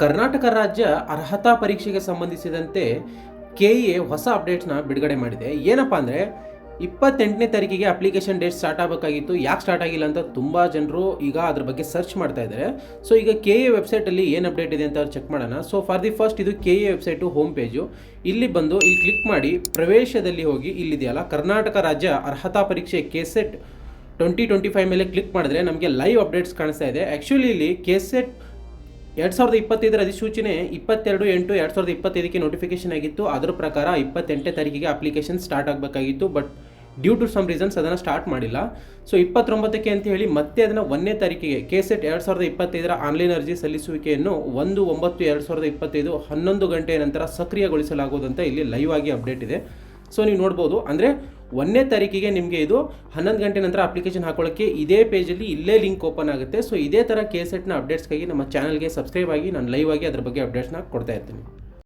ಕರ್ನಾಟಕ ರಾಜ್ಯ ಅರ್ಹತಾ ಪರೀಕ್ಷೆಗೆ ಸಂಬಂಧಿಸಿದಂತೆ ಕೆಇಎ ಹೊಸ ಅಪ್ಡೇಟ್ಸ್ನ ಬಿಡುಗಡೆ ಮಾಡಿದೆ. ಏನಪ್ಪ ಅಂದರೆ 28ನೇ ತಾರೀಕಿಗೆ ಅಪ್ಲಿಕೇಶನ್ ಡೇಟ್ ಸ್ಟಾರ್ಟ್ ಆಗಬೇಕಾಗಿತ್ತು. ಯಾಕೆ ಸ್ಟಾರ್ಟ್ ಆಗಿಲ್ಲ ಅಂತ ತುಂಬ ಜನರು ಈಗ ಅದ್ರ ಬಗ್ಗೆ ಸರ್ಚ್ ಮಾಡ್ತಾ ಇದ್ದಾರೆ. ಸೊ ಈಗ ಕೆಇಎ ವೆಬ್ಸೈಟಲ್ಲಿ ಏನು ಅಪ್ಡೇಟ್ ಇದೆ ಅಂತ ಚೆಕ್ ಮಾಡೋಣ. ಸೊ ಫಾರ್ ದಿ ಫಸ್ಟ್ ಇದು ಕೆಇಎ ವೆಬ್ಸೈಟು ಹೋಮ್ ಪೇಜು. ಇಲ್ಲಿ ಬಂದು ಇಲ್ಲಿ ಕ್ಲಿಕ್ ಮಾಡಿ ಪ್ರವೇಶದಲ್ಲಿ ಹೋಗಿ ಇಲ್ಲಿದೆಯಲ್ಲ ಕರ್ನಾಟಕ ರಾಜ್ಯ ಅರ್ಹತಾ ಪರೀಕ್ಷೆ ಕೆಸೆಟ್ 2025 ಮೇಲೆ ಕ್ಲಿಕ್ ಮಾಡಿದ್ರೆ ನಮಗೆ ಲೈವ್ ಅಪ್ಡೇಟ್ಸ್ ಕಾಣಿಸ್ತಾ ಇದೆ. ಆ್ಯಕ್ಚುಲಿ ಇಲ್ಲಿ ಕೆಸೆಟ್ 2025 ಅಧಿಸೂಚನೆ 22/8/2025 ನೋಟಿಫಿಕೇಶನ್ ಆಗಿತ್ತು. ಅದರ ಪ್ರಕಾರ 28ನೇ ತಾರೀಕಿಗೆ ಅಪ್ಲಿಕೇಶನ್ ಸ್ಟಾರ್ಟ್ ಆಗಬೇಕಾಗಿತ್ತು. But due to some reasons ಅದನ್ನು ಸ್ಟಾರ್ಟ್ ಮಾಡಿಲ್ಲ. ಸೊ 29ಕ್ಕೆ ಅಂತ ಹೇಳಿ ಮತ್ತೆ ಅದನ್ನು 1ನೇ ತಾರೀಕಿಗೆ ಕೆಸೆಟ್ 2025 ಆನ್ಲೈನ್ ಅರ್ಜಿ ಸಲ್ಲಿಸುವಿಕೆಯನ್ನು 1/9/2025 11 ಗಂಟೆಯ ನಂತರ ಸಕ್ರಿಯಗೊಳಿಸಲಾಗುವುದು ಅಂತ ಇಲ್ಲಿ ಲೈವ್ ಆಗಿ ಅಪ್ಡೇಟ್ ಇದೆ. ಸೊ ನೀವು ನೋಡ್ಬೋದು, ಅಂದರೆ 1ನೇ ತಾರೀಕಿಗೆ ನಿಮಗೆ ಇದು 11 ಗಂಟೆ ನಂತರ ಅಪ್ಲಿಕೇಶನ್ ಹಾಕೊಳ್ಳೋಕ್ಕೆ ಇದೇ ಪೇಜಲ್ಲಿ ಇಲ್ಲೇ ಲಿಂಕ್ ಓಪನ್ ಆಗುತ್ತೆ. ಸೊ ಇದೇ ಥರ ಕೆಸೆಟ್ನ ಅಪ್ಡೇಟ್ಸ್ಗಾಗಿ ನಮ್ಮ ಚಾನಲ್ಗೆ ಸಬ್ಸ್ಕ್ರೈಬ್ ಆಗಿ ನಾನು ಲೈವ್ ಆಗಿ ಅದ್ರ ಬಗ್ಗೆ ಅಪ್ಡೇಟ್ಸ್ನ ಕೊಡ್ತಾ ಇರ್ತೀನಿ.